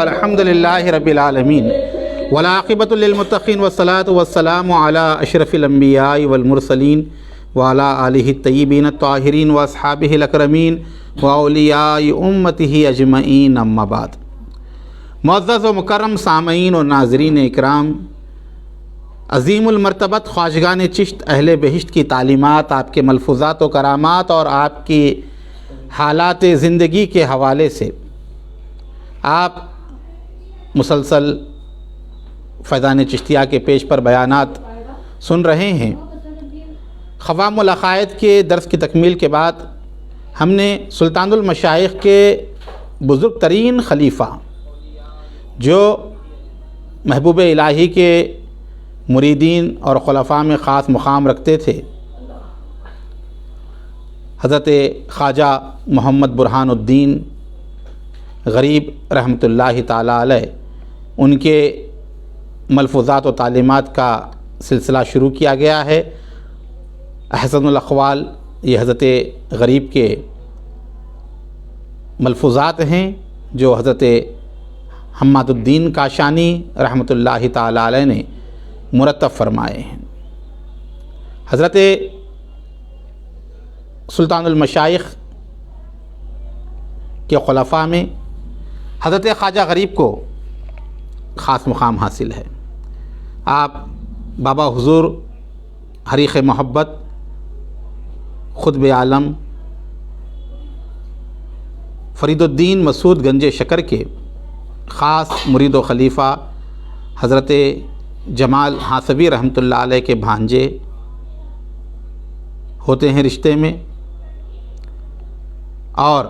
الحمدللہ رب العالمین والعاقبۃ للمتقین والصلاۃ والسلام علی اشرف الانبیاء والمرسلین وعلی آلہ الطیبین الطاہرین واصحابہ الاکرمین واولیاء امتہ اجمعین، اما بعد۔ معزز و مکرم سامعین اور ناظرین اکرام، عظیم المرتبت خواجگان چشت اہل بہشت کی تعلیمات، آپ کے ملفوظات و کرامات اور آپ کی حالات زندگی کے حوالے سے آپ مسلسل فیضان چشتیہ کے پیش پر بیانات سن رہے ہیں۔ خوام العقائد کے درس کی تکمیل کے بعد ہم نے سلطان المشائخ کے بزرگ ترین خلیفہ، جو محبوب الہی کے مریدین اور خلفاء میں خاص مقام رکھتے تھے، حضرت خواجہ محمد برہان الدین غریب رحمۃ اللہ تعالیٰ علیہ، ان کے ملفوظات و تعلیمات کا سلسلہ شروع کیا گیا ہے۔ احسن الاقوال یہ حضرت غریب کے ملفوظات ہیں جو حضرت حماد الدین کاشانی رحمۃ اللہ تعالیٰ علیہ نے مرتب فرمائے ہیں۔ حضرت سلطان المشائخ کے خلفاء میں حضرت خواجہ غریب کو خاص مقام حاصل ہے۔ آپ بابا حضور حریق محبت خطب عالم فرید الدین مسعود گنج شکر کے خاص مرید و خلیفہ حضرت جمال حاسبی رحمۃ اللہ علیہ کے بھانجے ہوتے ہیں رشتے میں، اور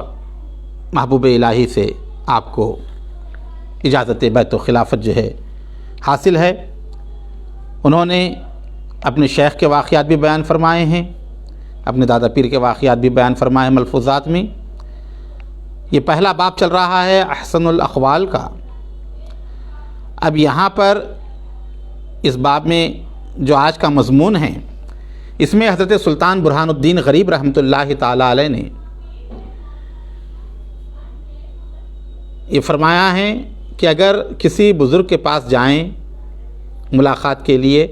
محبوب الہی سے آپ کو اجازت بیت و خلافت جو ہے حاصل ہے۔ انہوں نے اپنے شیخ کے واقعات بھی بیان فرمائے ہیں، اپنے دادا پیر کے واقعات بھی بیان فرمائے ہیں ملفوظات میں۔ یہ پہلا باب چل رہا ہے احسن الاقوال کا۔ اب یہاں پر اس باب میں جو آج کا مضمون ہے، اس میں حضرت سلطان برہان الدین غریب رحمۃ اللہ تعالیٰ علیہ نے یہ فرمایا ہے کہ اگر کسی بزرگ کے پاس جائیں ملاقات کے لیے،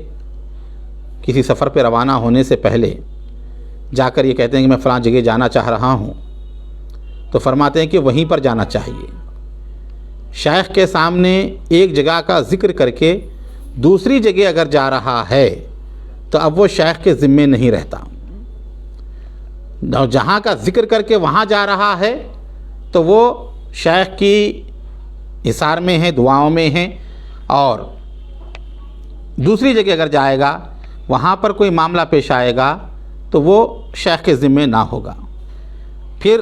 کسی سفر پہ روانہ ہونے سے پہلے جا کر یہ کہتے ہیں کہ میں فلاں جگہ جانا چاہ رہا ہوں، تو فرماتے ہیں کہ وہیں پر جانا چاہیے۔ شیخ کے سامنے ایک جگہ کا ذکر کر کے دوسری جگہ اگر جا رہا ہے تو اب وہ شیخ کے ذمے نہیں رہتا، اور جہاں کا ذکر کر کے وہاں جا رہا ہے تو وہ شیخ کی اثار میں ہے، دعاؤں میں ہے، اور دوسری جگہ اگر جائے گا وہاں پر کوئی معاملہ پیش آئے گا تو وہ شیخ کے ذمے نہ ہوگا۔ پھر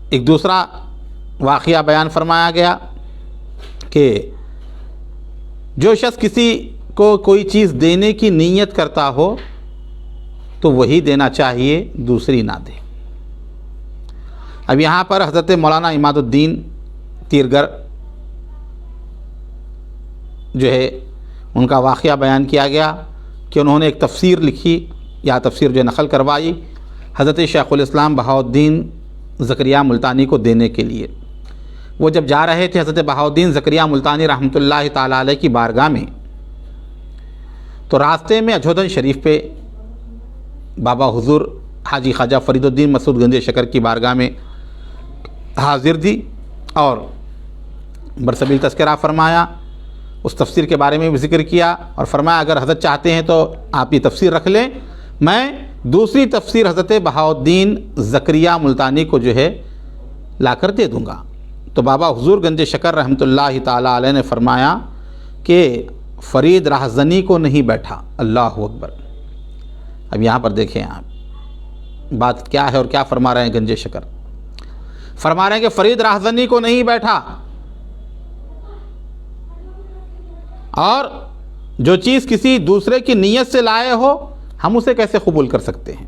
ایک دوسرا واقعہ بیان فرمایا گیا کہ جو شخص کسی کو کوئی چیز دینے کی نیت کرتا ہو تو وہی دینا چاہیے، دوسری نہ دے۔ اب یہاں پر حضرت مولانا عماد الدین تیرگر جو ہے ان کا واقعہ بیان کیا گیا کہ انہوں نے ایک تفسیر لکھی یا تفسیر جو نقل کروائی حضرت شیخ الاسلام بہاؤالدین زکریا ملتانی کو دینے کے لیے۔ وہ جب جا رہے تھے حضرت بہاؤالدین زکریا ملتانی رحمۃ اللہ تعالیٰ علیہ کی بارگاہ میں، تو راستے میں اجودھن شریف پہ بابا حضور حاجی خواجہ فرید الدین مسعود گنج شکر کی بارگاہ میں حاضر دی اور برسبیل تذکرہ فرمایا، اس تفسیر کے بارے میں بھی ذکر کیا اور فرمایا اگر حضرت چاہتے ہیں تو آپ یہ تفسیر رکھ لیں، میں دوسری تفسیر حضرت بہاؤالدین زکریا ملتانی کو جو ہے لا کر دے دوں گا۔ تو بابا حضور گنج شکر رحمۃ اللہ تعالیٰ علیہ نے فرمایا کہ فرید راہزنی کو نہیں بیٹھا۔ اللہ اکبر! اب یہاں پر دیکھیں آپ بات کیا ہے اور کیا فرما رہے ہیں گنج شکر، فرما رہے ہیں کہ فرید راہزنی کو نہیں بیٹھا، اور جو چیز کسی دوسرے کی نیت سے لائے ہو ہم اسے کیسے قبول کر سکتے ہیں؟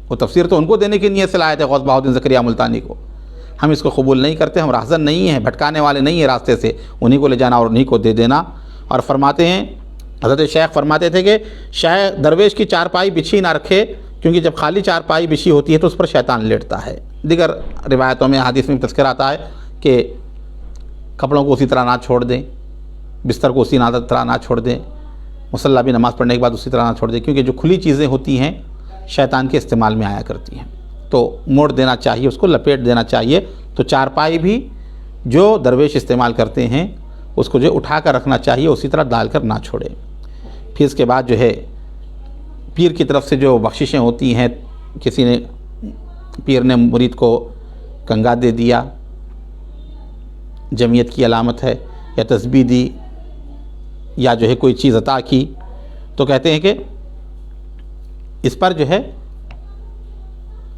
وہ تفسیر تو ان کو دینے کی نیت سے لائے تھے غوث بہاؤالدین زکریا ملتانی کو، ہم اس کو قبول نہیں کرتے، ہم راہزن نہیں ہیں، بھٹکانے والے نہیں ہیں راستے سے، انہی کو لے جانا اور انہی کو دے دینا۔ اور فرماتے ہیں حضرت شیخ فرماتے تھے کہ شیخ درویش کی چارپائی بچھی نہ رکھے، کیونکہ جب خالی چارپائی بچھی ہوتی ہے تو اس پر شیطان لیٹتا ہے۔ دیگر روایتوں میں حدیث میں تذکر آتا ہے کہ کپڑوں کو اسی طرح نہ چھوڑ دیں، بستر کو اسی طرح نہ چھوڑ دیں، مصلی بھی نماز پڑھنے کے بعد اسی طرح نہ چھوڑ دیں، کیونکہ جو کھلی چیزیں ہوتی ہیں شیطان کے استعمال میں آیا کرتی ہیں، تو موڑ دینا چاہیے، اس کو لپیٹ دینا چاہیے۔ تو چارپائی بھی جو درویش استعمال کرتے ہیں اس کو جو اٹھا کر رکھنا چاہیے، اسی طرح ڈال کر نہ چھوڑے۔ پھر اس کے بعد جو ہے پیر کی طرف سے جو بخششیں ہوتی ہیں، کسی نے پیر نے مرید کو کنگا دے دیا، جمعیت کی علامت ہے، یا تسبیح دی، یا جو ہے کوئی چیز عطا کی، تو کہتے ہیں کہ اس پر جو ہے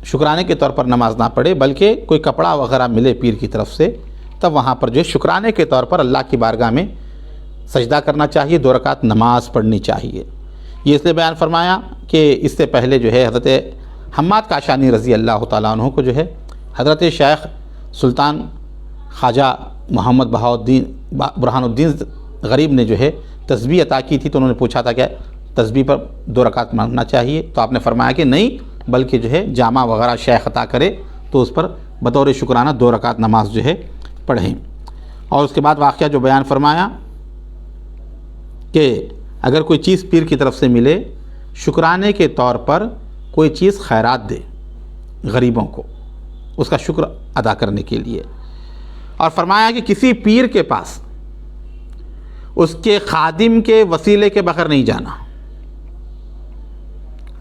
شکرانے کے طور پر نماز نہ پڑھے، بلکہ کوئی کپڑا وغیرہ ملے پیر کی طرف سے، تب وہاں پر جو ہے شکرانے کے طور پر اللہ کی بارگاہ میں سجدہ کرنا چاہیے، 2 رکعت نماز پڑھنی چاہیے۔ یہ اس لیے بیان فرمایا کہ اس سے پہلے جو ہے حضرت حماد کاشانی رضی اللہ تعالیٰ عنہ کو جو ہے حضرت شیخ سلطان خواجہ محمد برہان الدین غریب نے جو ہے تسبیح عطا کی تھی، تو انہوں نے پوچھا تھا کہ تسبیح پر 2 رکعت مانگنا چاہیے، تو آپ نے فرمایا کہ نہیں، بلکہ جو ہے جامع وغیرہ شیخ عطا کرے تو اس پر بطور شکرانہ 2 رکعت نماز جو ہے پڑھیں۔ اور اس کے بعد واقعہ جو بیان فرمایا کہ اگر کوئی چیز پیر کی طرف سے ملے، شکرانے کے طور پر کوئی چیز خیرات دے غریبوں کو، اس کا شکر ادا کرنے کے لیے۔ اور فرمایا کہ کسی پیر کے پاس اس کے خادم کے وسیلے کے بغیر نہیں جانا،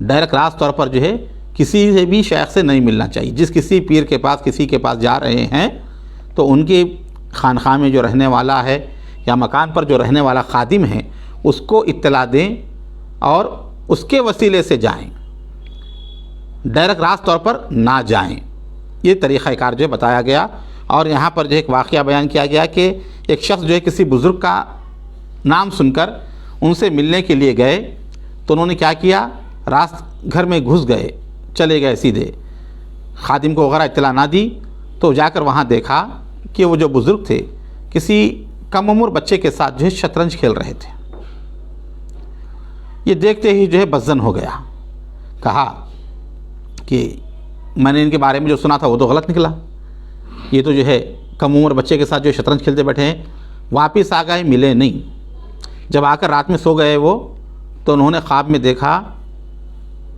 ڈائریکٹ راست طور پر جو ہے کسی سے بھی شیخ سے نہیں ملنا چاہیے۔ جس کسی پیر کے پاس کسی کے پاس جا رہے ہیں تو ان کی خانقاہ میں جو رہنے والا ہے یا مکان پر جو رہنے والا خادم ہے اس کو اطلاع دیں اور اس کے وسیلے سے جائیں، ڈائریکٹ راست طور پر نہ جائیں۔ یہ طریقہ کار جو بتایا گیا۔ اور یہاں پر جو ایک واقعہ بیان کیا گیا کہ ایک شخص جو ہے کسی بزرگ کا نام سن کر ان سے ملنے کے لیے گئے، تو انہوں نے کیا کیا، راست گھر میں گھس گئے، چلے گئے سیدھے، خادم کو وغیرہ اطلاع نہ دی۔ تو جا کر وہاں دیکھا کہ وہ جو بزرگ تھے کسی کم عمر بچے کے ساتھ جو ہے شطرنج کھیل رہے تھے۔ یہ دیکھتے ہی جو ہے بدظن ہو گیا، کہا کہ میں نے ان کے بارے میں جو سنا تھا وہ تو غلط نکلا، یہ تو جو ہے کم عمر بچے کے ساتھ جو شطرنج کھیلتے بیٹھے ہیں۔ واپس آ گئے، ملے نہیں۔ جب آ کر رات میں سو گئے وہ، تو انہوں نے خواب میں دیکھا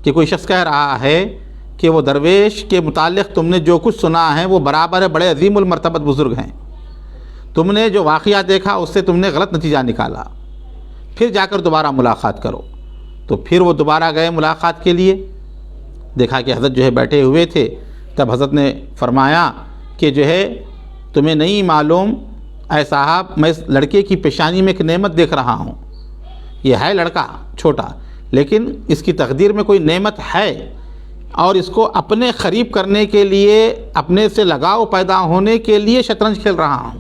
کہ کوئی شخص کہہ رہا ہے کہ وہ درویش کے متعلق تم نے جو کچھ سنا ہے وہ برابر ہے، بڑے عظیم المرتبت بزرگ ہیں، تم نے جو واقعہ دیکھا اس سے تم نے غلط نتیجہ نکالا، پھر جا کر دوبارہ ملاقات کرو۔ تو پھر وہ دوبارہ گئے ملاقات کے لیے، دیکھا کہ حضرت جو ہے بیٹھے ہوئے تھے، تب حضرت نے فرمایا کہ جو ہے تمہیں نہیں معلوم اے صاحب، میں اس لڑکے کی پیشانی میں ایک نعمت دیکھ رہا ہوں، یہ ہے لڑکا چھوٹا لیکن اس کی تقدیر میں کوئی نعمت ہے، اور اس کو اپنے قریب کرنے کے لیے، اپنے سے لگاؤ پیدا ہونے کے لیے شطرنج کھیل رہا ہوں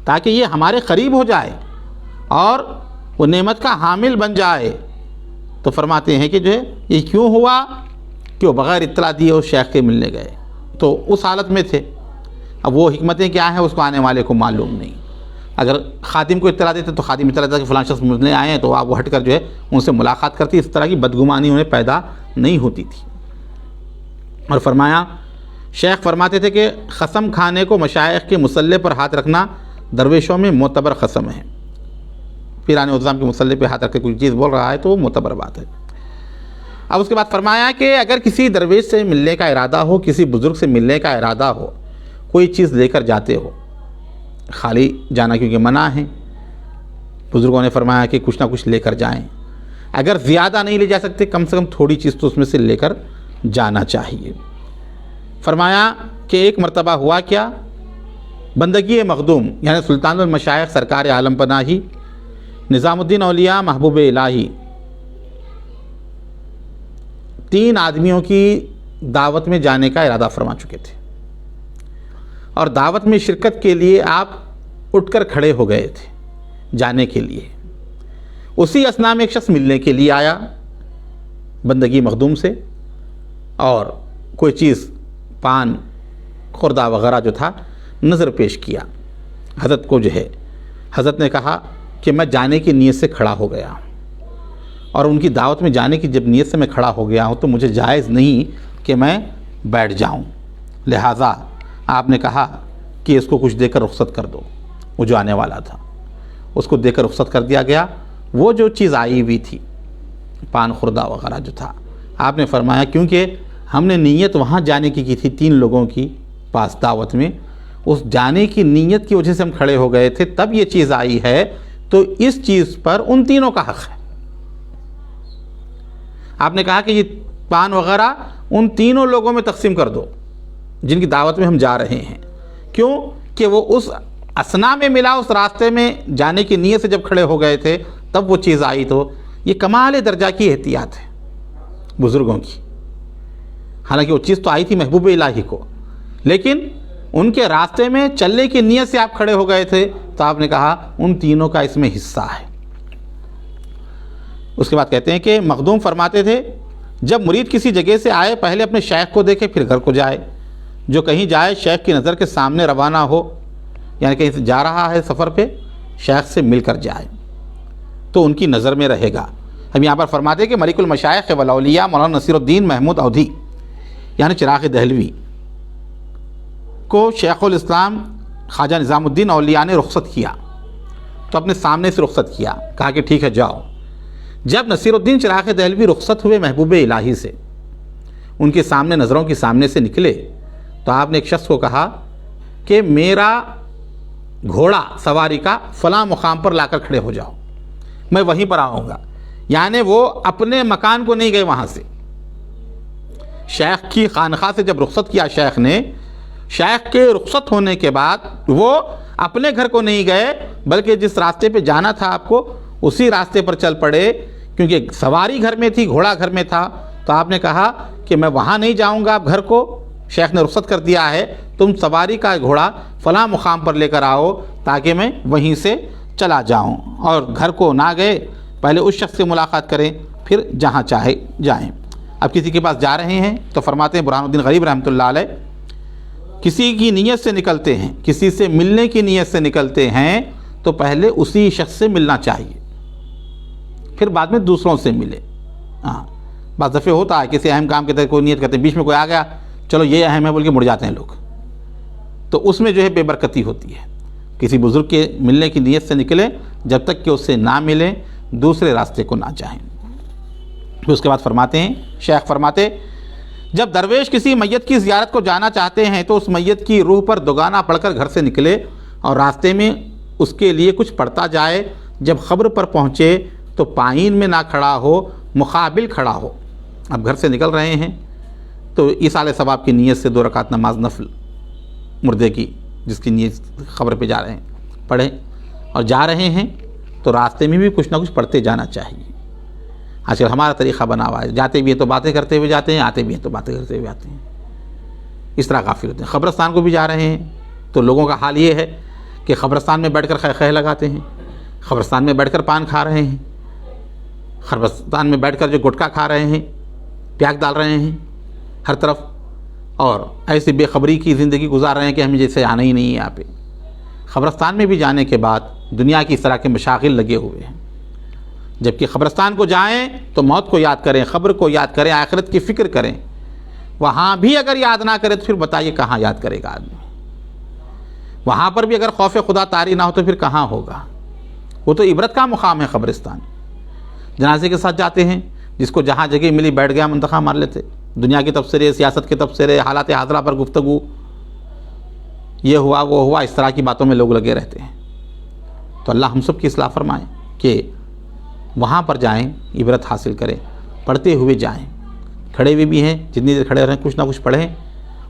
تاکہ یہ ہمارے قریب ہو جائے اور وہ نعمت کا حامل بن جائے۔ تو فرماتے ہیں کہ جو ہے یہ کیوں ہوا کہ وہ بغیر اطلاع دیے اس شیخ کے ملنے گئے، تو اس حالت میں تھے۔ اب وہ حکمتیں کیا ہیں اس کو آنے والے کو معلوم نہیں۔ اگر خادم کو اطلاع دیتے تو خادم اطلاع دیتا کہ فلاں شخص ملنے آئے ہیں، تو آپ وہ ہٹ کر جو ہے ان سے ملاقات کرتی، اس طرح کی بدگمانی انہیں پیدا نہیں ہوتی تھی۔ اور فرمایا، شیخ فرماتے تھے کہ قسم کھانے کو مشائخ کے مصلے پر ہاتھ رکھنا درویشوں میں معتبر قسم ہے۔ پیران اعظم کے مصلے پہ ہاتھ رکھ کے کوئی چیز بول رہا ہے تو وہ معتبر بات ہے۔ اب اس کے بعد فرمایا کہ اگر کسی درویش سے ملنے کا ارادہ ہو، کسی بزرگ سے ملنے کا ارادہ ہو، کوئی چیز لے کر جاتے ہو، خالی جانا کیونکہ منع ہے، بزرگوں نے فرمایا کہ کچھ نہ کچھ لے کر جائیں، اگر زیادہ نہیں لے جا سکتے کم سے کم تھوڑی چیز تو اس میں سے لے کر جانا چاہیے۔ فرمایا کہ ایک مرتبہ ہوا کیا، بندگی مخدوم یعنی سلطان المشائخ سرکار عالم پناہی نظام الدین اولیاء محبوب الہی 3 آدمیوں کی دعوت میں جانے کا ارادہ فرما چکے تھے، اور دعوت میں شرکت کے لیے آپ اٹھ کر کھڑے ہو گئے تھے جانے کے لیے۔ اسی اثناء میں ایک شخص ملنے کے لیے آیا بندگی مخدوم سے، اور کوئی چیز پان خوردہ وغیرہ جو تھا نظر پیش کیا۔ حضرت کو جو ہے حضرت نے کہا کہ میں جانے کی نیت سے کھڑا ہو گیا ہوں، اور ان کی دعوت میں جانے کی جب نیت سے میں کھڑا ہو گیا ہوں تو مجھے جائز نہیں کہ میں بیٹھ جاؤں، لہٰذا آپ نے کہا کہ اس کو کچھ دے کر رخصت کر دو۔ وہ جو آنے والا تھا اس کو دے کر رخصت کر دیا گیا۔ وہ جو چیز آئی ہوئی تھی پان خوردہ وغیرہ جو تھا، آپ نے فرمایا کیونکہ ہم نے نیت وہاں جانے کی تھی 3 لوگوں کی پاس دعوت میں، اس جانے کی نیت کی وجہ سے ہم کھڑے ہو گئے تھے، تب یہ چیز آئی ہے، تو اس چیز پر ان تینوں کا حق ہے۔ آپ نے کہا کہ یہ پان وغیرہ ان تینوں لوگوں میں تقسیم کر دو جن کی دعوت میں ہم جا رہے ہیں، کیوں کہ وہ اس اثنا میں ملا، اس راستے میں جانے کی نیت سے جب کھڑے ہو گئے تھے تب وہ چیز آئی۔ تو یہ کمال درجہ کی احتیاط ہے بزرگوں کی، حالانکہ وہ چیز تو آئی تھی محبوب الہی کو، لیکن ان کے راستے میں چلنے کی نیت سے آپ کھڑے ہو گئے تھے، تو آپ نے کہا ان تینوں کا اس میں حصہ ہے۔ اس کے بعد کہتے ہیں کہ مخدوم فرماتے تھے جب مرید کسی جگہ سے آئے پہلے اپنے شیخ کو دیکھے پھر گھر کو جائے، جو کہیں جائے شیخ کی نظر کے سامنے روانہ ہو، یعنی کہیں سے جا رہا ہے سفر پہ، شیخ سے مل کر جائے تو ان کی نظر میں رہے گا۔ ہم یہاں پر فرماتے ہیں کہ ملک المشائخ والاولیاء مولانا نصیر الدین محمود اودھی یعنی چراغ دہلوی کو شیخ الاسلام خواجہ نظام الدین اولیاء نے رخصت کیا، تو اپنے سامنے سے رخصت کیا، کہا کہ ٹھیک ہے جاؤ۔ جب نصیر الدین چراغ دہلوی رخصت ہوئے محبوب الہی سے، ان کے سامنے نظروں کے سامنے سے نکلے، تو آپ نے ایک شخص کو کہا کہ میرا گھوڑا سواری کا فلاں مقام پر لا کر کھڑے ہو جاؤ، میں وہیں پر آؤں گا۔ یعنی وہ اپنے مکان کو نہیں گئے، وہاں سے شیخ کی خانقاہ سے جب رخصت کیا شیخ نے، شیخ کے رخصت ہونے کے بعد وہ اپنے گھر کو نہیں گئے، بلکہ جس راستے پہ جانا تھا آپ کو اسی راستے پر چل پڑے، کیونکہ سواری گھر میں تھی، گھوڑا گھر میں تھا۔ تو آپ نے کہا کہ میں وہاں نہیں جاؤں گا، آپ گھر کو شیخ نے رخصت کر دیا ہے، تم سواری کا گھوڑا فلاں مقام پر لے کر آؤ تاکہ میں وہیں سے چلا جاؤں، اور گھر کو نہ گئے، پہلے اس شخص سے ملاقات کریں پھر جہاں چاہے جائیں۔ اب کسی کے پاس جا رہے ہیں تو فرماتے ہیں برہان الدین غریب رحمۃ اللہ علیہ، کسی کی نیت سے نکلتے ہیں، کسی سے ملنے کی نیت سے نکلتے ہیں تو پہلے اسی شخص سے ملنا چاہیے، پھر بعد میں دوسروں سے ملے۔ ہاں بعض دفعہ ہوتا ہے کسی اہم کام کے تحت کوئی نیت کرتے ہیں، بیچ میں کوئی آ گیا چلو یہ اہم ہے بول کے مڑ جاتے ہیں لوگ، تو اس میں جو ہے بے برکتی ہوتی ہے۔ کسی بزرگ کے ملنے کی نیت سے نکلیں، جب تک کہ اس سے نہ ملیں دوسرے راستے کو نہ چاہیں۔ پھر اس کے بعد فرماتے ہیں شیخ فرماتے جب درویش کسی میت کی زیارت کو جانا چاہتے ہیں تو اس میت کی روح پر دگانا پڑھ کر گھر سے نکلے اور راستے میں اس کے لیے کچھ پڑھتا جائے، جب قبر پر پہنچے تو پائین میں نہ کھڑا ہو مقابل کھڑا ہو. اب گھر سے نکل رہے ہیں تو ایصال ثواب کی نیت سے 2 رکعت نماز نفل مردے کی جس کی نیت قبر پہ جا رہے ہیں پڑھیں, اور جا رہے ہیں تو راستے میں بھی کچھ نہ کچھ پڑھتے جانا چاہیے. آج کل ہمارا طریقہ بنا ہوا ہے, جاتے بھی ہیں تو باتیں کرتے ہوئے جاتے ہیں, آتے بھی ہیں تو باتیں کرتے ہوئے آتے ہیں, اس طرح غافل ہوتے ہیں. قبرستان کو بھی جا رہے ہیں تو لوگوں کا حال یہ ہے کہ قبرستان میں بیٹھ کر خہ لگاتے ہیں, قبرستان میں بیٹھ کر پان کھا رہے ہیں, قبرستان میں بیٹھ کر جو گٹکا کھا رہے ہیں, پیاک ڈال رہے ہیں ہر طرف, اور ایسی بے خبری کی زندگی گزار رہے ہیں کہ ہمیں جیسے آنا ہی نہیں ہے یہاں پہ. قبرستان میں بھی جانے کے بعد دنیا کی اس طرح کے مشاغل لگے ہوئے ہیں, جبکہ قبرستان کو جائیں تو موت کو یاد کریں, قبر کو یاد کریں, آخرت کی فکر کریں. وہاں بھی اگر یاد نہ کرے تو پھر بتائیے کہاں یاد کرے گا آدمی. وہاں پر بھی اگر خوف خدا طاری نہ ہو تو پھر کہاں ہوگا. وہ تو عبرت کا مقام ہے قبرستان. جنازے کے ساتھ جاتے ہیں, جس کو جہاں جگہ ملی بیٹھ گیا, منتخب مار لیتے. دنیا کے تبصرے, سیاست کے تبصرے, حالات حاضرہ پر گفتگو, یہ ہوا وہ ہوا, اس طرح کی باتوں میں لوگ لگے رہتے ہیں. تو اللہ ہم سب کی اصلاح فرمائے کہ وہاں پر جائیں, عبرت حاصل کریں, پڑھتے ہوئے جائیں. کھڑے ہوئے بھی ہیں, جتنی دیر کھڑے رہیں کچھ نہ کچھ پڑھیں,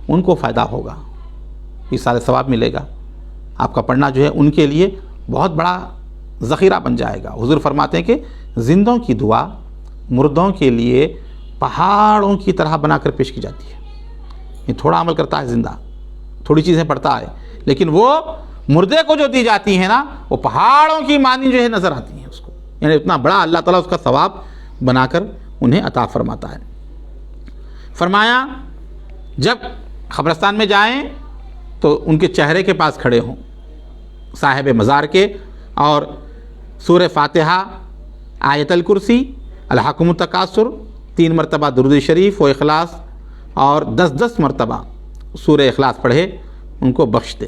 ان کو فائدہ ہوگا, ایصال ثواب ملے گا. آپ کا پڑھنا جو ہے ان کے لیے بہت بڑا ذخیرہ بن جائے گا. حضور فرماتے ہیں کہ زندوں کی دعا مردوں کے لیے پہاڑوں کی طرح بنا کر پیش کی جاتی ہے. یہ تھوڑا عمل کرتا ہے زندہ, تھوڑی چیزیں پڑھتا ہے, لیکن وہ مردے کو جو دی جاتی ہیں نا, وہ پہاڑوں کی مانی جو ہے نظر آتی ہیں اس کو. یعنی اتنا بڑا اللہ تعالیٰ اس کا ثواب بنا کر انہیں عطا فرماتا ہے. فرمایا جب قبرستان میں جائیں تو ان کے چہرے کے پاس کھڑے ہوں صاحب مزار کے, اور سورہ فاتحہ, آیت الکرسی, الحاکم التکاثر, 3 مرتبہ درود شریف و اخلاص, اور 10 مرتبہ سورہ اخلاص پڑھے, ان کو بخش دے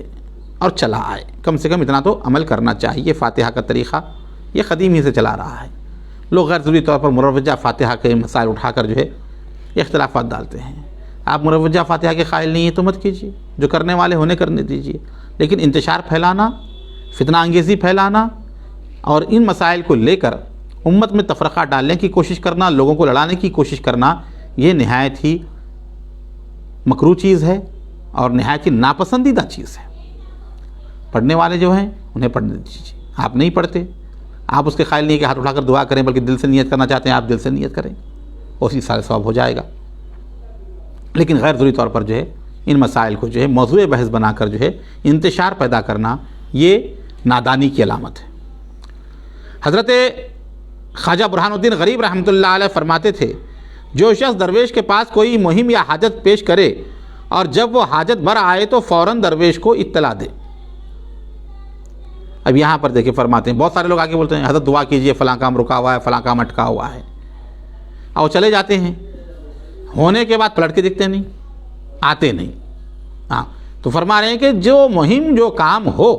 اور چلا آئے. کم سے کم اتنا تو عمل کرنا چاہیے. فاتحہ کا طریقہ یہ قدیم ہی سے چلا رہا ہے. لوگ غیر ضروری طور پر مروجہ فاتحہ کے مسائل اٹھا کر جو ہے اختلافات ڈالتے ہیں. آپ مروجہ فاتحہ کے قائل نہیں ہیں تو مت کیجیے, جو کرنے والے ہونے کرنے دیجیے. لیکن انتشار پھیلانا, فتنہ انگیزی پھیلانا, اور ان مسائل کو لے کر امت میں تفرقہ ڈالنے کی کوشش کرنا, لوگوں کو لڑانے کی کوشش کرنا, یہ نہایت ہی مکروہ چیز ہے اور نہایت ہی ناپسندیدہ چیز ہے. پڑھنے والے جو ہیں انہیں پڑھنے دیجیے. آپ نہیں پڑھتے, آپ اس کے قائل نہیں کہ ہاتھ اٹھا کر دعا کریں, بلکہ دل سے نیت کرنا چاہتے ہیں, آپ دل سے نیت کریں, اسی سارے ثواب ہو جائے گا. لیکن غیر ضروری طور پر جو ہے ان مسائل کو جو ہے موضوع بحث بنا کر جو ہے انتشار پیدا کرنا, یہ نادانی کی علامت ہے. حضرت خواجہ برہان الدین غریب رحمۃ اللہ علیہ فرماتے تھے, جو شخص درویش کے پاس کوئی مہم یا حاجت پیش کرے اور جب وہ حاجت بر آئے تو فوراً درویش کو اطلاع دے. اب یہاں پر دیکھیں فرماتے ہیں, بہت سارے لوگ آگے بولتے ہیں حضرت دعا کیجئے, فلاں کام رکا ہوا ہے, فلاں کام اٹکا ہوا ہے, اور چلے جاتے ہیں. ہونے کے بعد پلٹ کے دیکھتے نہیں, آتے نہیں. ہاں, تو فرما رہے ہیں کہ جو مہم, جو کام ہو,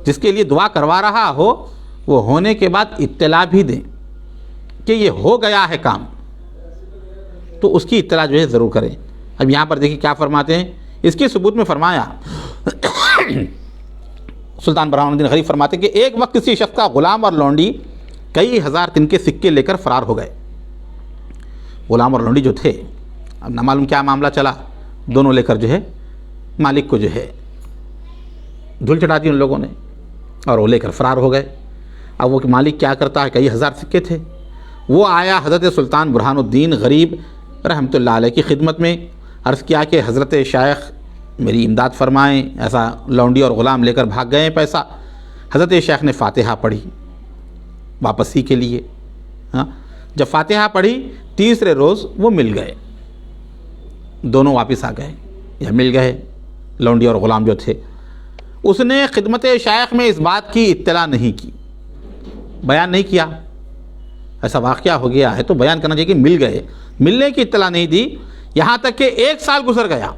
جس کے لیے دعا کروا رہا ہو, وہ ہونے کے بعد اطلاع بھی دیں کہ یہ ہو گیا ہے کام, تو اس کی اطلاع جو ہے ضرور کریں. اب یہاں پر دیکھیں کیا فرماتے ہیں, اس کے ثبوت میں فرمایا سلطان برہان الدین غریب فرماتے ہیں کہ ایک وقت کسی شخص کا غلام اور لونڈی کئی ہزار تن کے سکے لے کر فرار ہو گئے. غلام اور لونڈی جو تھے, اب نہ معلوم کیا معاملہ چلا, دونوں لے کر جو ہے مالک کو جو ہے دھول چٹا دی ان لوگوں نے, اور وہ لے کر فرار ہو گئے. اب وہ مالک کیا کرتا ہے, کئی ہزار سکے تھے, وہ آیا حضرت سلطان برہان الدین غریب رحمۃ اللہ علیہ کی خدمت میں, عرض کیا کہ حضرت شیخ میری امداد فرمائیں, ایسا لونڈی اور غلام لے کر بھاگ گئے ہیں پیسہ. حضرت شیخ نے فاتحہ پڑھی واپسی کے لیے. جب فاتحہ پڑھی, تیسرے روز وہ مل گئے, دونوں واپس آ گئے یا مل گئے, لونڈی اور غلام جو تھے. اس نے خدمت شیخ میں اس بات کی اطلاع نہیں کی, بیان نہیں کیا. ایسا واقعہ ہو گیا ہے تو بیان کرنا چاہیے کہ مل گئے, ملنے کی اطلاع نہیں دی. یہاں تک کہ 1 سال گزر گیا.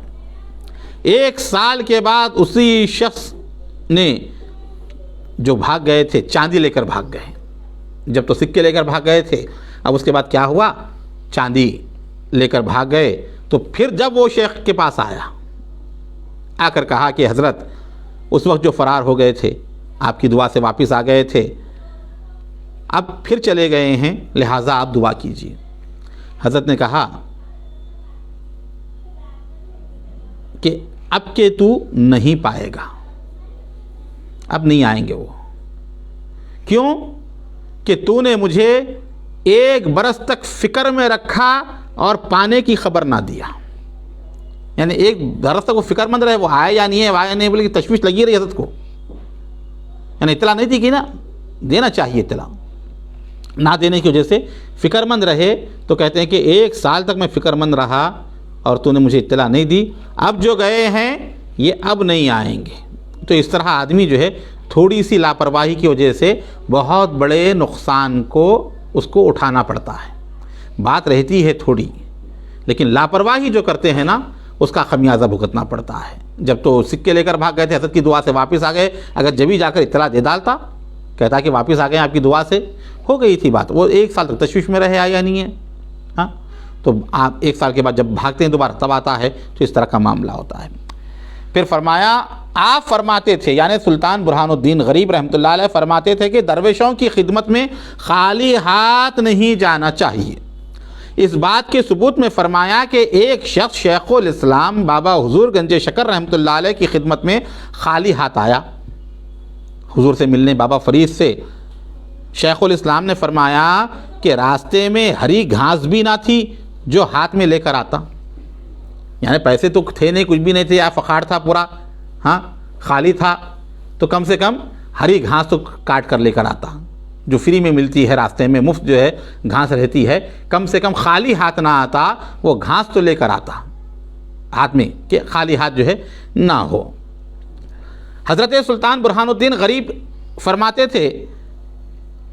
1 سال کے بعد اسی شخص نے جو بھاگ گئے تھے چاندی لے کر بھاگ گئے. جب تو سکے لے کر بھاگ گئے تھے, اب اس کے بعد کیا ہوا, چاندی لے کر بھاگ گئے. تو پھر جب وہ شیخ کے پاس آیا, آ کر کہا کہ حضرت اس وقت جو فرار ہو گئے تھے, آپ کی دعا سے واپس آ گئے تھے, اب پھر چلے گئے ہیں، لہٰذا آپ دعا کیجیے۔ حضرت نے کہا کہ اب کہ تو نہیں پائے گا، اب نہیں آئیں گے وہ۔ کیوں؟ کہ تو نے مجھے 1 برس تک فکر میں رکھا اور پانے کی خبر نہ دیا۔ یعنی 1 برس تک وہ فکر مند رہے، وہ آئے یا نہیں ہے، آئے نہیں، بلکہ تشویش لگی رہی حضرت کو، یعنی اطلاع نہیں دی کہ نا دینا چاہیے، اطلاع نہ دینے کی وجہ سے فکر مند رہے۔ تو کہتے ہیں کہ 1 سال تک میں فکر مند رہا اور تو نے مجھے اطلاع نہیں دی، اب جو گئے ہیں یہ اب نہیں آئیں گے۔ تو اس طرح آدمی جو ہے تھوڑی سی لاپرواہی کی وجہ سے بہت بڑے نقصان کو اس کو اٹھانا پڑتا ہے۔ بات رہتی ہے تھوڑی، لیکن لاپرواہی جو کرتے ہیں نا اس کا خمیازہ بھگتنا پڑتا ہے۔ جب تو سکے لے کر بھاگ گئے تھے، حضرت کی دعا سے واپس آ گئے، اگر جبھی جا کر اطلاع دے ڈالتا، کہتا کہ واپس آ گئے آپ کی دعا سے، ہو گئی تھی بات۔ وہ 1 سال تک تشویش میں رہے، آیا نہیں ہے، ہاں، تو آپ 1 سال کے بعد جب بھاگتے ہیں دوبارہ تب آتا ہے، تو اس طرح کا معاملہ ہوتا ہے۔ پھر فرمایا، آپ فرماتے تھے، یعنی سلطان برہان الدین غریب رحمۃ اللہ علیہ فرماتے تھے کہ درویشوں کی خدمت میں خالی ہاتھ نہیں جانا چاہیے۔ اس بات کے ثبوت میں فرمایا کہ ایک شخص شیخ الاسلام بابا حضور گنج شکر رحمۃ اللہ علیہ کی خدمت میں خالی ہاتھ آیا، حضور سے ملنے بابا فرید سے۔ شیخ الاسلام نے فرمایا کہ راستے میں ہری گھاس بھی نہ تھی جو ہاتھ میں لے کر آتا، یعنی پیسے تو تھے نہیں، کچھ بھی نہیں تھے، یا فقاڑ تھا پورا، ہاں خالی تھا، تو کم سے کم ہری گھاس تو کاٹ کر لے کر آتا، جو فری میں ملتی ہے، راستے میں مفت جو ہے گھاس رہتی ہے، کم سے کم خالی ہاتھ نہ آتا، وہ گھاس تو لے کر آتا ہاتھ میں، کہ خالی ہاتھ جو ہے نہ ہو۔ حضرت سلطان برہان الدین غریب فرماتے تھے،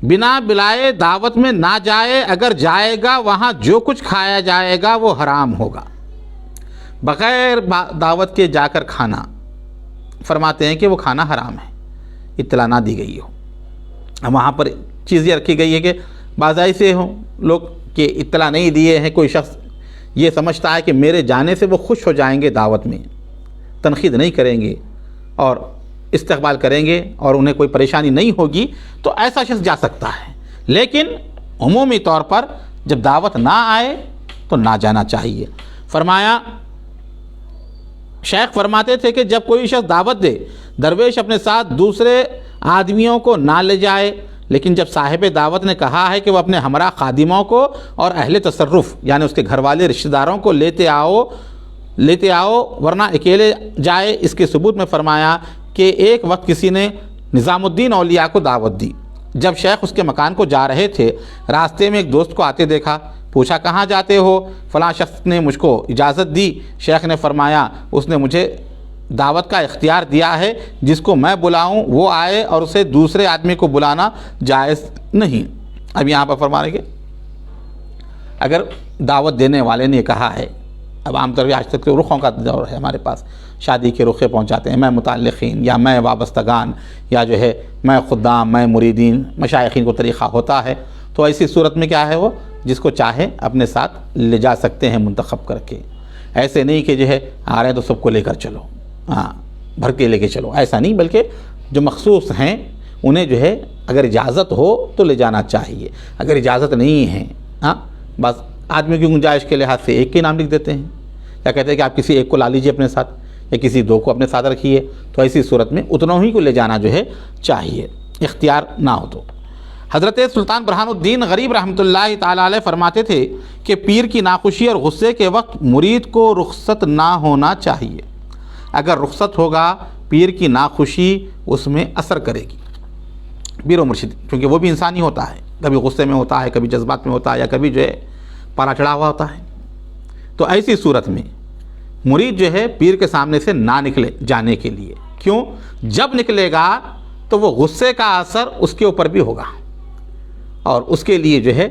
بنا بلائے دعوت میں نہ جائے، اگر جائے گا وہاں جو کچھ کھایا جائے گا وہ حرام ہوگا۔ بغیر دعوت کے جا کر کھانا، فرماتے ہیں کہ وہ کھانا حرام ہے، اطلاع نہ دی گئی ہو۔ وہاں پر چیزیں رکھی گئی ہے کہ بعض ایسے ہوں لوگ کہ اطلاع نہیں دیے ہیں، کوئی شخص یہ سمجھتا ہے کہ میرے جانے سے وہ خوش ہو جائیں گے، دعوت میں تنقید نہیں کریں گے اور استقبال کریں گے اور انہیں کوئی پریشانی نہیں ہوگی، تو ایسا شخص جا سکتا ہے۔ لیکن عمومی طور پر جب دعوت نہ آئے تو نہ جانا چاہیے۔ فرمایا، شیخ فرماتے تھے کہ جب کوئی شخص دعوت دے، درویش اپنے ساتھ دوسرے آدمیوں کو نہ لے جائے، لیکن جب صاحب دعوت نے کہا ہے کہ وہ اپنے ہمراہ خادموں کو اور اہل تصرف یعنی اس کے گھر والے رشتہ داروں کو لیتے آؤ ورنہ اکیلے جائے، اس کے ثبوت میں فرمایا کہ ایک وقت کسی نے نظام الدین اولیاء کو دعوت دی۔ جب شیخ اس کے مکان کو جا رہے تھے، راستے میں ایک دوست کو آتے دیکھا، پوچھا کہاں جاتے ہو؟ فلاں شخص نے مجھ کو اجازت دی۔ شیخ نے فرمایا، اس نے مجھے دعوت کا اختیار دیا ہے، جس کو میں بلاؤں وہ آئے اور اسے دوسرے آدمی کو بلانا جائز نہیں۔ اب یہاں پر فرمانے کے اگر دعوت دینے والے نے کہا ہے، اب عام طور پہ آج تک تو رخوں کا دور ہے ہمارے پاس، شادی کے رخے پہنچاتے ہیں، میں متعلقین یا میں وابستگان یا جو ہے میں خدام، میں مریدین، مشائخین کو طریقہ ہوتا ہے، تو ایسی صورت میں کیا ہے، وہ جس کو چاہے اپنے ساتھ لے جا سکتے ہیں منتخب کر کے۔ ایسے نہیں کہ جو ہے آ رہے ہیں تو سب کو لے کر چلو، ہاں بھر کے لے کے چلو، ایسا نہیں، بلکہ جو مخصوص ہیں انہیں جو ہے اگر اجازت ہو تو لے جانا چاہیے۔ اگر اجازت نہیں ہے، ہاں بس آدمی کی گنجائش کے لحاظ سے ایک کے نام لکھ دیتے ہیں، یا کہتے ہیں کہ آپ کسی ایک کو لا لیجیے اپنے ساتھ یا کسی 2 کو اپنے ساتھ رکھیے، تو ایسی صورت میں اتنوں ہی کو لے جانا جو ہے چاہیے، اختیار نہ ہو تو۔ حضرت سلطان برہان الدین غریب رحمۃ اللہ تعالی علیہ فرماتے تھے کہ پیر کی ناخوشی اور غصے کے وقت مرید کو رخصت نہ ہونا چاہیے۔ اگر رخصت ہوگا، پیر کی ناخوشی اس میں اثر کرے گی۔ پیر و مرشد کیونکہ وہ بھی انسانی ہوتا ہے، کبھی غصے میں ہوتا ہے، کبھی جذبات میں ہوتا ہے، یا کبھی جو ہے پارا چڑھا ہوا ہوتا ہے، تو ایسی صورت میں مرید جو ہے پیر کے سامنے سے نہ نکلے جانے کے لیے۔ کیوں؟ جب نکلے گا تو وہ غصے کا اثر اس کے اوپر بھی ہوگا اور اس کے لیے جو ہے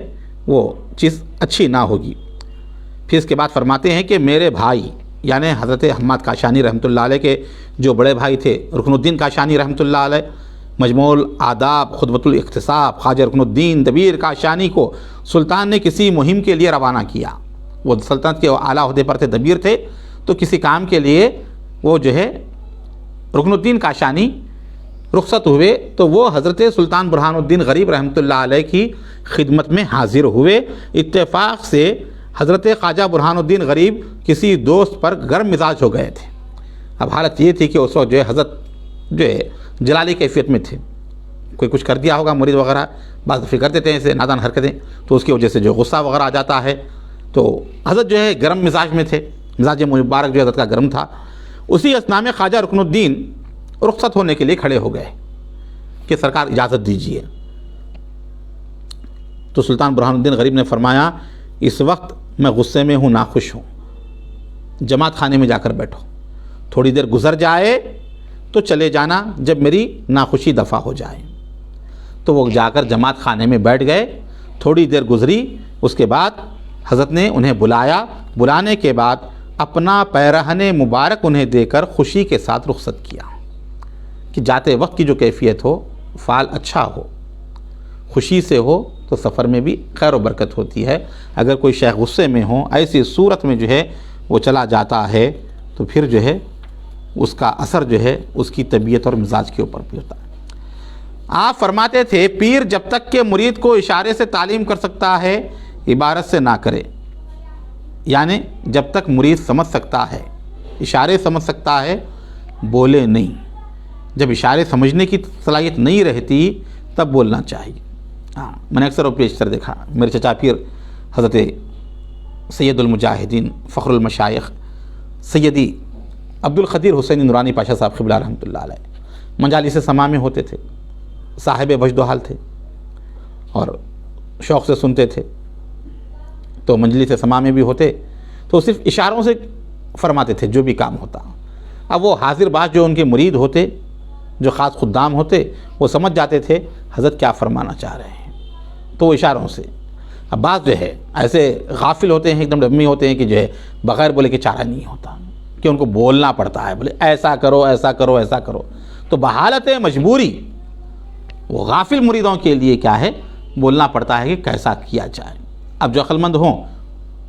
وہ چیز اچھی نہ ہوگی۔ پھر اس کے بعد فرماتے ہیں کہ میرے بھائی یعنی حضرت حماد کاشانی رحمۃ اللہ علیہ کے جو بڑے بھائی تھے، رکن الدین کاشانی رحمۃ اللہ علیہ، مجموع الآداب خطبۃ الاختصاب خواجہ رکن الدین دبیر کاشانی کو سلطان نے کسی مہم کے لیے روانہ کیا۔ وہ سلطنت کے اعلیٰ عہدے پر تھے، دبیر تھے، تو کسی کام کے لیے وہ جو ہے رکن الدین کاشانی رخصت ہوئے تو وہ حضرت سلطان برہان الدین غریب رحمۃ اللہ علیہ کی خدمت میں حاضر ہوئے۔ اتفاق سے حضرت خواجہ برہان الدین غریب کسی دوست پر گرم مزاج ہو گئے تھے۔ اب حالت یہ تھی کہ اس وقت جو ہے حضرت جو ہے جلالی کیفیت میں تھے، کوئی کچھ کر دیا ہوگا مرید وغیرہ، بعض دفعہ کر دیتے ہیں ایسے نادان حرکتیں، تو اس کی وجہ سے جو غصہ وغیرہ آ جاتا ہے، تو حضرت جو ہے گرم مزاج میں تھے، مزاج مبارک جو حضرت کا گرم تھا۔ اسی اثنا میں خواجہ رکن الدین رخصت ہونے کے لیے کھڑے ہو گئے کہ سرکار اجازت دیجیے۔ تو سلطان برہان الدین غریب نے فرمایا اس وقت میں غصے میں ہوں، ناخوش ہوں، جماعت خانے میں جا کر بیٹھو، تھوڑی دیر گزر جائے تو چلے جانا جب میری ناخوشی دفع ہو جائے۔ تو وہ جا کر جماعت خانے میں بیٹھ گئے۔ تھوڑی دیر گزری، اس کے بعد حضرت نے انہیں بلایا، بلانے کے بعد اپنا پیرہن مبارک انہیں دے کر خوشی کے ساتھ رخصت کیا کہ جاتے وقت کی جو کیفیت ہو، فعال اچھا ہو، خوشی سے ہو تو سفر میں بھی خیر و برکت ہوتی ہے۔ اگر کوئی شیخ غصے میں ہو، ایسی صورت میں جو ہے وہ چلا جاتا ہے تو پھر جو ہے اس کا اثر جو ہے اس کی طبیعت اور مزاج کے اوپر بھی ہوتا ہے۔ آپ فرماتے تھے پیر جب تک کہ مرید کو اشارے سے تعلیم کر سکتا ہے عبارت سے نہ کرے، یعنی جب تک مرید سمجھ سکتا ہے، اشارے سمجھ سکتا ہے، بولے نہیں۔ جب اشارے سمجھنے کی صلاحیت نہیں رہتی تب بولنا چاہیے۔ میں نے اکثر و بیشتر دیکھا، میرے چچا پیر حضرت سید المجاہدین فخر المشائخ سیدی عبدالقدیر حسین نورانی پاشا صاحب قبلہ رحمۃ اللہ علیہ مجالس سما میں ہوتے تھے، صاحب وجد و حال تھے اور شوق سے سنتے تھے، تو مجلس سما میں بھی ہوتے تو صرف اشاروں سے فرماتے تھے جو بھی کام ہوتا۔ اب وہ حاضر باش جو ان کے مرید ہوتے، جو خاص خدام ہوتے، وہ سمجھ جاتے تھے حضرت کیا فرمانا چاہ رہے ہیں، تو وہ اشاروں سے۔ اب بعض جو ہے ایسے غافل ہوتے ہیں، ایک دم ڈمی ہوتے ہیں کہ جو ہے بغیر بولے کہ چارہ نہیں ہوتا، کہ ان کو بولنا پڑتا ہے، بولے ایسا کرو ایسا کرو ایسا کرو۔ تو بحالت مجبوری وہ غافل مریدوں کے لیے کیا ہے، بولنا پڑتا ہے کہ کیسا کیا جائے۔ اب جو عقل مند ہوں،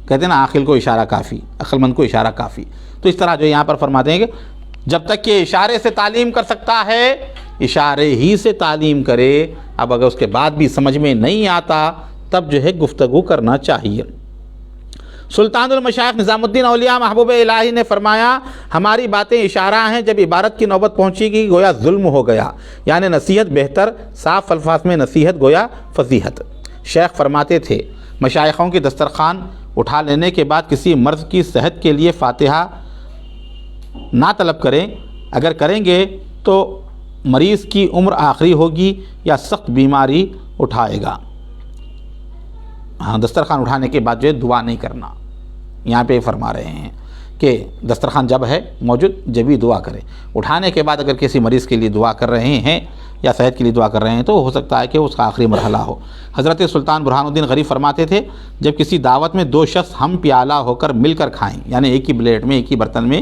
کہتے ہیں نا عاقل کو اشارہ کافی، عقل مند کو اشارہ کافی، تو اس طرح جو یہاں پر فرماتے ہیں کہ جب تک کہ اشارے سے تعلیم کر سکتا ہے اشارے ہی سے تعلیم کرے۔ اب اگر اس کے بعد بھی سمجھ میں نہیں آتا تب جو ہے گفتگو کرنا چاہیے۔ سلطان المشائخ نظام الدین اولیاء محبوب الہی نے فرمایا ہماری باتیں اشارہ ہیں، جب عبارت کی نوبت پہنچی گی گویا ظلم ہو گیا، یعنی نصیحت بہتر، صاف الفاظ میں نصیحت گویا فضیحت۔ شیخ فرماتے تھے مشائخوں کی دسترخوان اٹھا لینے کے بعد کسی مرض کی صحت کے لیے فاتحہ نہ طلب کریں، اگر کریں گے تو مریض کی عمر آخری ہوگی یا سخت بیماری اٹھائے گا۔ دسترخوان اٹھانے کے بعد جو ہے دعا نہیں کرنا، یہاں پہ فرما رہے ہیں کہ دسترخوان جب ہے موجود جب ہی دعا کرے۔ اٹھانے کے بعد اگر کسی مریض کے لیے دعا کر رہے ہیں یا صحت کے لیے دعا کر رہے ہیں تو ہو سکتا ہے کہ اس کا آخری مرحلہ ہو۔ حضرت سلطان برہان الدین غریب فرماتے تھے جب کسی دعوت میں دو شخص ہم پیالہ ہو کر مل کر کھائیں، یعنی ایک ہی پلیٹ میں ایک ہی برتن میں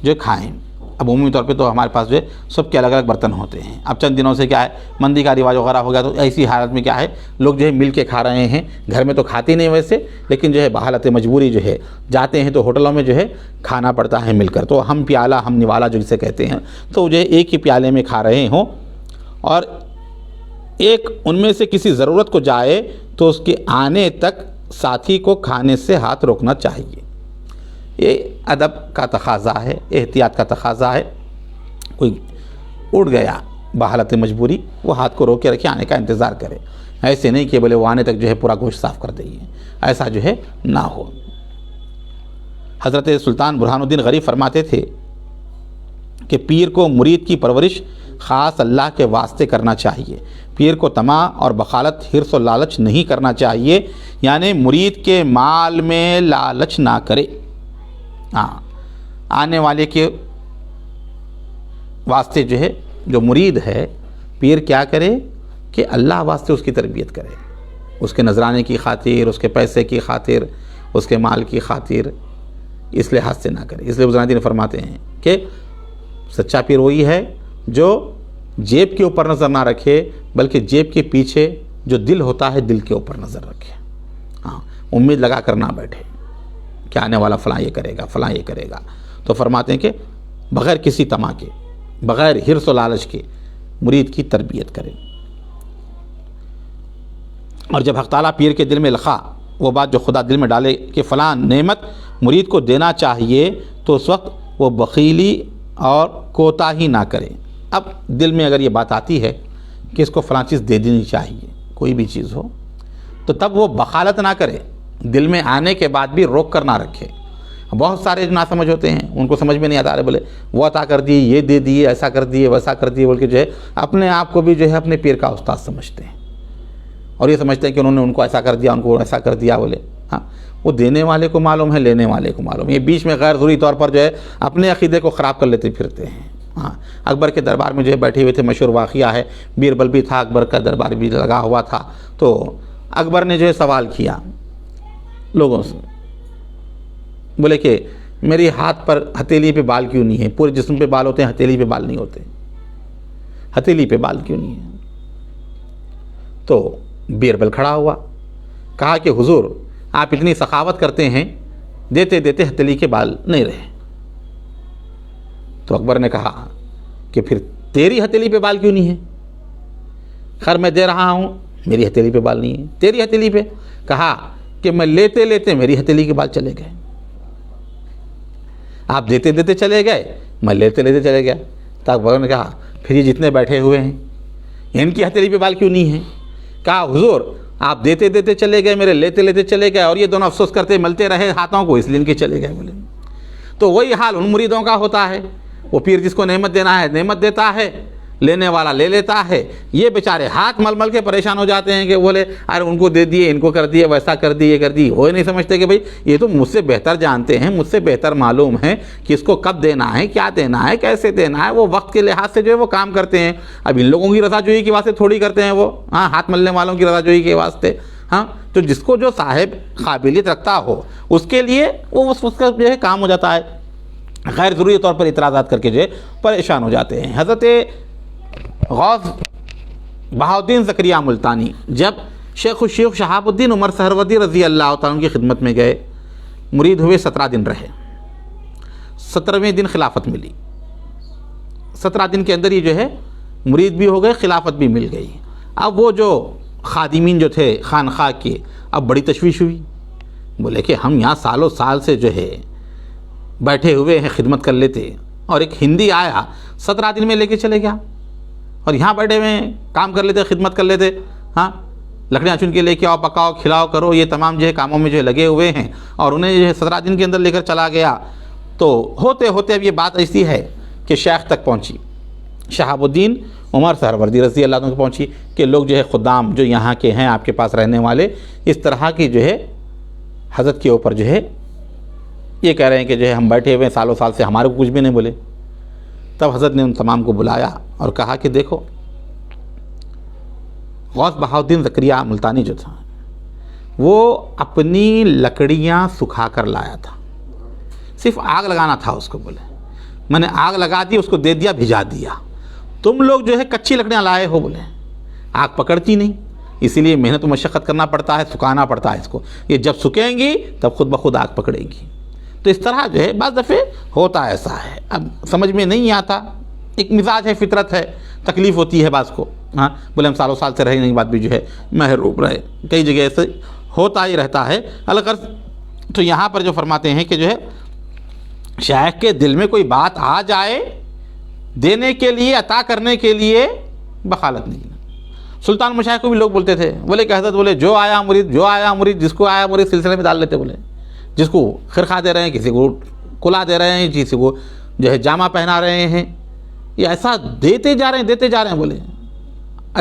جو کھائیں۔ اب عمومی طور پہ تو ہمارے پاس جو ہے سب کے الگ الگ برتن ہوتے ہیں، اب چند دنوں سے کیا ہے مندی کا رواج وغیرہ ہو گیا، تو ایسی حالت میں کیا ہے لوگ جو ہے مل کے کھا رہے ہیں۔ گھر میں تو کھاتے نہیں ویسے، لیکن جو ہے بحالت مجبوری جو ہے جاتے ہیں تو ہوٹلوں میں جو ہے کھانا پڑتا ہے مل کر، تو ہم پیالہ ہم نوالا جو جسے کہتے ہیں، تو جو ہے ایک ہی پیالے میں کھا رہے ہوں اور ایک ان میں سے کسی ضرورت کو جائے تو اس کے آنے تک ساتھی کو کھانے سے ہاتھ روکنا چاہیے۔ یہ ادب کا تقاضا ہے، احتیاط کا تقاضا ہے۔ کوئی اٹھ گیا بحالت مجبوری، وہ ہاتھ کو روک کے رکھے، آنے کا انتظار کرے، ایسے نہیں کہ بولے وہ آنے تک جو ہے پورا گوشت صاف کر دئیے، ایسا جو ہے نہ ہو۔ حضرت سلطان برہان الدین غریب فرماتے تھے کہ پیر کو مرید کی پرورش خاص اللہ کے واسطے کرنا چاہیے، پیر کو طمع اور بخالت، حرص و لالچ نہیں کرنا چاہیے، یعنی مرید کے مال میں لالچ نہ کرے۔ آنے والے کے واسطے جو ہے جو مرید ہے پیر کیا کرے کہ اللہ واسطے اس کی تربیت کرے، اس کے نذرانے کی خاطر، اس کے پیسے کی خاطر، اس کے مال کی خاطر اس لحاظ سے نہ کرے۔ اس لیے بزرگان دین فرماتے ہیں کہ سچا پیر وہی ہے جو جیب کے اوپر نظر نہ رکھے بلکہ جیب کے پیچھے جو دل ہوتا ہے دل کے اوپر نظر رکھے۔ امید لگا کر نہ بیٹھے کہ آنے والا فلاں یہ کرے گا فلاں یہ کرے گا، تو فرماتے ہیں کہ بغیر کسی طمع کے، بغیر حرص و لالچ کے مرید کی تربیت کرے۔ اور جب حق تعالیٰ پیر کے دل میں لکھا وہ بات جو خدا دل میں ڈالے کہ فلاں نعمت مرید کو دینا چاہیے، تو اس وقت وہ بخیلی اور کوتاہی نہ کرے۔ اب دل میں اگر یہ بات آتی ہے کہ اس کو فلاں چیز دے دینی چاہیے، کوئی بھی چیز ہو، تو تب وہ بخالت نہ کرے، دل میں آنے کے بعد بھی روک کر نہ رکھے۔ بہت سارے جو ناسمجھ ہوتے ہیں ان کو سمجھ میں نہیں آتا، بولے وہ عطا کر دیے، یہ دے دیے، ایسا کر دیے، ویسا کر دیے، بول کے جو ہے اپنے آپ کو بھی جو ہے اپنے پیر کا استاد سمجھتے ہیں، اور یہ سمجھتے ہیں کہ انہوں نے ان کو ایسا کر دیا، ان کو ایسا کر دیا۔ بولے ہاں، وہ دینے والے کو معلوم ہے، لینے والے کو معلوم ہے، یہ بیچ میں غیر ضروری طور پر جو ہے اپنے عقیدے کو خراب کر لیتے پھرتے ہیں۔ ہاں، اکبر کے دربار میں جو ہے بیٹھے ہوئے تھے، مشہور واقعہ ہے، بیربل بھی تھا، اکبر کا دربار بھی لگا ہوا تھا، تو اکبر نے جو ہے سوال کیا لوگوں سے، بولے کہ میری ہاتھ پر ہتھیلی پہ بال کیوں نہیں ہے؟ پورے جسم پہ بال ہوتے ہیں، ہتھیلی پہ بال نہیں ہوتے، ہتھیلی پہ بال کیوں نہیں ہے؟ تو بیربل کھڑا ہوا، کہا کہ حضور آپ اتنی سخاوت کرتے ہیں، دیتے دیتے ہتھیلی کے بال نہیں رہے۔ تو اکبر نے کہا کہ پھر تیری ہتھیلی پہ بال کیوں نہیں ہے؟ خیر میں دے رہا ہوں، میری ہتھیلی پہ بال نہیں ہے، تیری ہتھیلی پہ؟ کہا کہ میں لیتے لیتے میری ہتھیلی کے بال چلے گئے، آپ دیتے دیتے چلے گئے، میں لیتے لیتے چلے گیا۔ تو اکبر نے کہا پھر یہ جتنے بیٹھے ہوئے ہیں ان کی ہتھیلی پہ بال کیوں نہیں ہیں؟ کہا حضور آپ دیتے دیتے چلے گئے، میرے لیتے لیتے چلے گئے، اور یہ دونوں افسوس کرتے ملتے رہے ہاتھوں کو، اس لیے ان کے چلے گئے۔ بولے تو وہی حال ان مریدوں کا ہوتا ہے، وہ پیر جس کو نعمت دینا ہے نعمت دیتا ہے، لینے والا لے لیتا ہے، یہ بیچارے ہاتھ مل مل کے پریشان ہو جاتے ہیں کہ بولے ارے ان کو دے دیے، ان کو کر دیے، ویسا کر دیے، کر دیے۔ وہ نہیں سمجھتے کہ بھئی یہ تو مجھ سے بہتر جانتے ہیں، مجھ سے بہتر معلوم ہے کہ اس کو کب دینا ہے، کیا دینا ہے، کیسے دینا ہے، وہ وقت کے لحاظ سے جو ہے وہ کام کرتے ہیں۔ اب ان لوگوں کی رضا جوئی کے واسطے تھوڑی کرتے ہیں وہ، ہاں، ہاتھ ملنے والوں کی رضا جوئی کے واسطے، ہاں۔ تو جس کو جو صاحب قابلیت رکھتا ہو اس کے لیے وہ اس کا جو ہے کام ہو جاتا ہے، غیر ضروری طور پر اعتراضات کر کے جو ہے پریشان ہو جاتے ہیں۔ حضرت غوث بہاؤالدین زکریا ملتانی جب شیخ الشیوخ شہاب الدین عمر سہروردی رضی اللہ تعالیٰ عنہ کی خدمت میں گئے، مرید ہوئے، 17 دن رہے، 17ویں دن خلافت ملی، 17 دن کے اندر یہ جو ہے مرید بھی ہو گئے، خلافت بھی مل گئی۔ اب وہ جو خادمین جو تھے خانخواہ کے، اب بڑی تشویش ہوئی، بولے کہ ہم یہاں سالوں سال سے جو ہے بیٹھے ہوئے ہیں، خدمت کر لیتے، اور ایک ہندی آیا 17 دن میں لے کے چلے گیا، اور یہاں بیٹھے ہوئے ہیں، کام کر لیتے، خدمت کر لیتے، ہاں، لکڑیاں چن کے لے کے آؤ، پکاؤ، کھلاؤ، کرو، یہ تمام جو ہے کاموں میں جو ہے لگے ہوئے ہیں، اور انہیں جو ہے 17 دن کے اندر لے کر چلا گیا۔ تو ہوتے ہوتے اب یہ بات ایسی ہے کہ شیخ تک پہنچی، شہاب الدین عمر سہروردی رضی اللہ عنہ تک پہنچی کہ لوگ جو ہے خدام جو یہاں کے ہیں آپ کے پاس رہنے والے، اس طرح کی جو ہے حضرت کے اوپر جو ہے یہ کہہ رہے ہیں کہ جو ہے ہم بیٹھے ہوئے ہیں سالوں سال سے، ہمارے کو کچھ بھی نہیں بولے۔ تب حضرت نے ان تمام کو بلایا اور کہا کہ دیکھو غوث بہاؤالدین زکریا ملتانی جو تھا وہ اپنی لکڑیاں سکھا کر لایا تھا، صرف آگ لگانا تھا اس کو، بولے میں نے آگ لگا دی، اس کو دے دیا، بھجا دیا، تم لوگ جو ہے کچی لکڑیاں لائے ہو، بولے آگ پکڑتی نہیں، اسی لیے محنت و مشقت کرنا پڑتا ہے، سکھانا پڑتا ہے اس کو، یہ جب سکھیں گی تب خود بخود آگ پکڑے گی۔ تو اس طرح جو ہے بعض دفعے ہوتا ایسا ہے، اب سمجھ میں نہیں آتا، ایک مزاج ہے، فطرت ہے، تکلیف ہوتی ہے بعض کو، ہاں، بولے ہم سالوں سال سے رہنے کے بعد بھی جو ہے محروم رہے، کئی جگہ ایسے ہوتا ہی رہتا ہے الغرض۔ تو یہاں پر جو فرماتے ہیں کہ جو ہے شیخ کے دل میں کوئی بات آ جائے، دینے کے لیے، عطا کرنے کے لیے بخالت نہیں۔ سلطان مشایخ کو بھی لوگ بولتے تھے، بولے کہ حضرت بولے جو آیا مرید، جس کو آیا مرید سلسلے میں ڈال لیتے، بولے جس کو خرقہ دے رہے ہیں، کسی کو کلا دے رہے ہیں، کسی کو جو ہے جامہ پہنا رہے ہیں، یہ ایسا دیتے جا رہے ہیں، بولے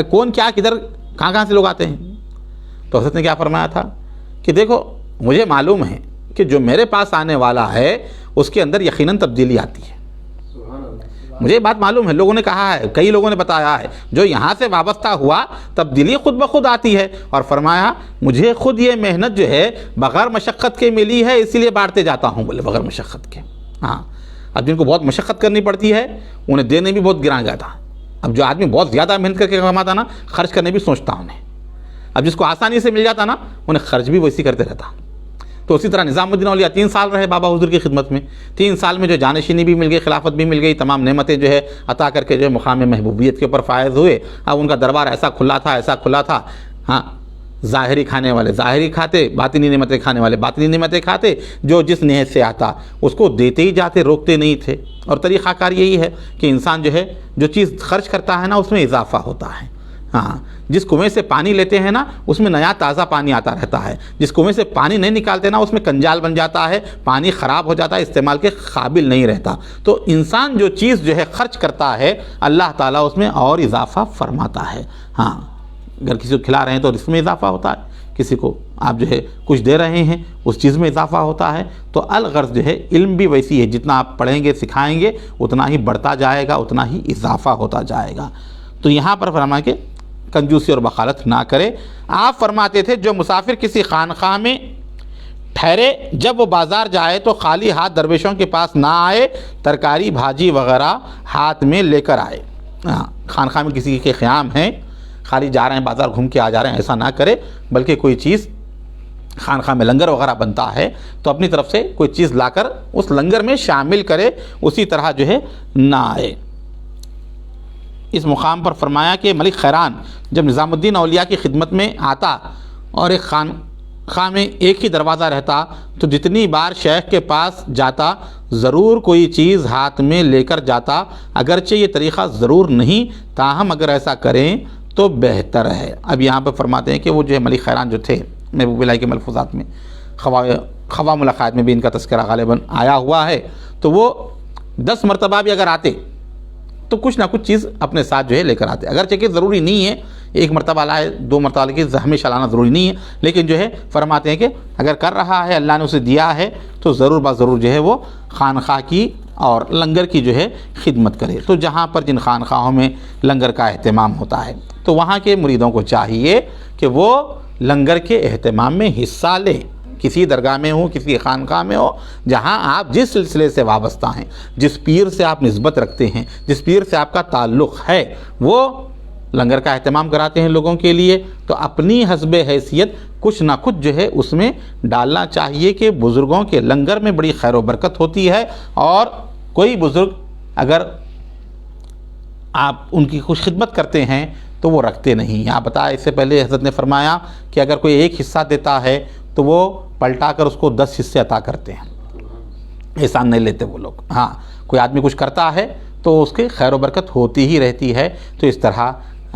کون کیا کدھر کہاں سے لوگ آتے ہیں۔ تو حضرت نے کیا فرمایا تھا کہ دیکھو مجھے معلوم ہے کہ جو میرے پاس آنے والا ہے اس کے اندر یقیناً تبدیلی آتی ہے، مجھے یہ بات معلوم ہے، لوگوں نے کہا ہے، کئی لوگوں نے بتایا ہے، جو یہاں سے وابستہ ہوا تبدیلی خود بخود آتی ہے، اور فرمایا مجھے خود یہ محنت جو ہے بغیر مشقت کے ملی ہے، اسی لیے بانٹتے جاتا ہوں، بولے بغیر مشقت کے۔ ہاں، اب جن کو بہت مشقت کرنی پڑتی ہے انہیں دینے بھی بہت گراں جاتا، اب جو آدمی بہت زیادہ محنت کر کے کماتا نا، خرچ کرنے بھی سوچتا انہیں، اب جس کو آسانی سے مل جاتا نا انہیں خرچ بھی ویسی کرتے رہتا۔ تو اسی طرح نظام الدین اولیاء 3 سال رہے بابا حضور کی خدمت میں، 3 سال میں جو جانشینی بھی مل گئی، خلافت بھی مل گئی، تمام نعمتیں جو ہے عطا کر کے جو ہے مقام محبوبیت کے اوپر فائز ہوئے۔ اب ان کا دربار ایسا کھلا تھا، ہاں، ظاہری کھانے والے ظاہری کھاتے، باطنی نعمتیں کھانے والے باطنی نعمتیں کھاتے، جو جس نیت سے آتا اس کو دیتے ہی جاتے، روکتے نہیں تھے۔ اور طریقہ کار یہی ہے کہ انسان جو ہے جو چیز خرچ کرتا ہے نا اس میں اضافہ ہوتا ہے۔ ہاں، جس کنویں سے پانی لیتے ہیں نا اس میں نیا تازہ پانی آتا رہتا ہے، جس کنویں سے پانی نہیں نکالتے نا اس میں کنجال بن جاتا ہے، پانی خراب ہو جاتا ہے، استعمال کے قابل نہیں رہتا۔ تو انسان جو چیز جو ہے خرچ کرتا ہے اللہ تعالیٰ اس میں اور اضافہ فرماتا ہے۔ ہاں، اگر کسی کو کھلا رہے ہیں تو اس میں اضافہ ہوتا ہے، کسی کو آپ جو ہے کچھ دے رہے ہیں اس چیز میں اضافہ ہوتا ہے۔ تو الغرض جو ہے علم بھی ویسی ہے، جتنا آپ پڑھیں گے سکھائیں گے اتنا ہی بڑھتا جائے گا، اتنا ہی اضافہ ہوتا جائے گا۔ تو یہاں پر فرمایا کہ کنجوسی اور بخالت نہ کرے۔ آپ فرماتے تھے جو مسافر کسی خانقاہ میں ٹھہرے جب وہ بازار جائے تو خالی ہاتھ درویشوں کے پاس نہ آئے، ترکاری بھاجی وغیرہ ہاتھ میں لے کر آئے۔ خانقاہ میں کسی کے قیام ہیں، خالی جا رہے ہیں بازار گھوم کے آ جا رہے ہیں، ایسا نہ کرے، بلکہ کوئی چیز خانقاہ میں لنگر وغیرہ بنتا ہے تو اپنی طرف سے کوئی چیز لا کر اس لنگر میں شامل کرے، اسی طرح جو ہے نہ آئے۔ اس مقام پر فرمایا کہ ملک خیران جب نظام الدین اولیاء کی خدمت میں آتا اور ایک خانقاہ میں ایک ہی دروازہ رہتا تو جتنی بار شیخ کے پاس جاتا ضرور کوئی چیز ہاتھ میں لے کر جاتا، اگرچہ یہ طریقہ ضرور نہیں، تاہم اگر ایسا کریں تو بہتر ہے۔ اب یہاں پہ فرماتے ہیں کہ وہ جو ہے ملک خیران جو تھے، محبوب الہی کے ملفوظات میں خواہ ملاقات میں بھی ان کا تذکرہ غالباً آیا ہوا ہے، تو وہ 10 مرتبہ بھی اگر آتے تو کچھ نہ کچھ چیز اپنے ساتھ جو ہے لے کر آتے، اگرچہ کہ ضروری نہیں ہے 1 مرتبہ لائے 2 مرتبہ لے کے ہمیشہ لانا ضروری نہیں ہے، لیکن جو ہے فرماتے ہیں کہ اگر کر رہا ہے اللہ نے اسے دیا ہے تو ضرور ضرور جو ہے وہ خانقاہ کی اور لنگر کی جو ہے خدمت کرے۔ تو جہاں پر جن خانقاہوں میں لنگر کا اہتمام ہوتا ہے تو وہاں کے مریدوں کو چاہیے کہ وہ لنگر کے اہتمام میں حصہ لیں، کسی درگاہ میں ہو، کسی خانقاہ میں ہو، جہاں آپ جس سلسلے سے وابستہ ہیں، جس پیر سے آپ نسبت رکھتے ہیں، جس پیر سے آپ کا تعلق ہے، وہ لنگر کا اہتمام کراتے ہیں لوگوں کے لیے، تو اپنی حسب حیثیت کچھ نہ کچھ جو ہے اس میں ڈالنا چاہیے کہ بزرگوں کے لنگر میں بڑی خیر و برکت ہوتی ہے۔ اور کوئی بزرگ اگر آپ ان کی خوش خدمت کرتے ہیں تو وہ رکھتے نہیں۔ آپ بتایا اس سے پہلے حضرت نے فرمایا کہ اگر کوئی ایک حصہ دیتا ہے تو وہ پلٹا کر اس کو 10 حصے عطا کرتے ہیں، احسان نہیں لیتے وہ لوگ۔ ہاں، کوئی آدمی کچھ کرتا ہے تو اس کی خیر و برکت ہوتی ہی رہتی ہے۔ تو اس طرح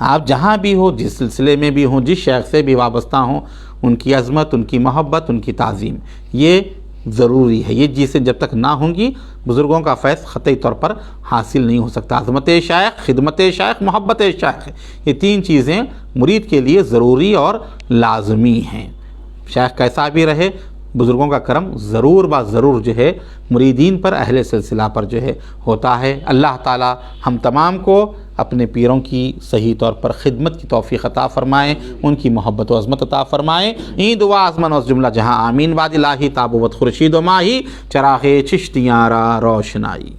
آپ جہاں بھی ہو، جس سلسلے میں بھی ہوں، جس شیخ سے بھی وابستہ ہوں، ان کی عظمت، ان کی محبت، ان کی تعظیم یہ ضروری ہے۔ یہ چیزیں جب تک نہ ہوں گی بزرگوں کا فیض قطعی طور پر حاصل نہیں ہو سکتا۔ عظمت شیخ، خدمت شیخ، محبت شیخ، یہ 3 چیزیں مرید کے لیے ضروری اور لازمی ہیں۔ شیخ کیسا بھی رہے، بزرگوں کا کرم ضرور ضرور جو ہے مریدین پر، اہل سلسلہ پر جو ہے ہوتا ہے۔ اللہ تعالی ہم تمام کو اپنے پیروں کی صحیح طور پر خدمت کی توفیق عطا فرمائیں، ان کی محبت و عظمت عطا فرمائیں۔ این دعا آزمن و جملہ جہاں آمین۔ واد الہی تابوت خورشید و ماہی، چراغ چشتیاں را روشنائی۔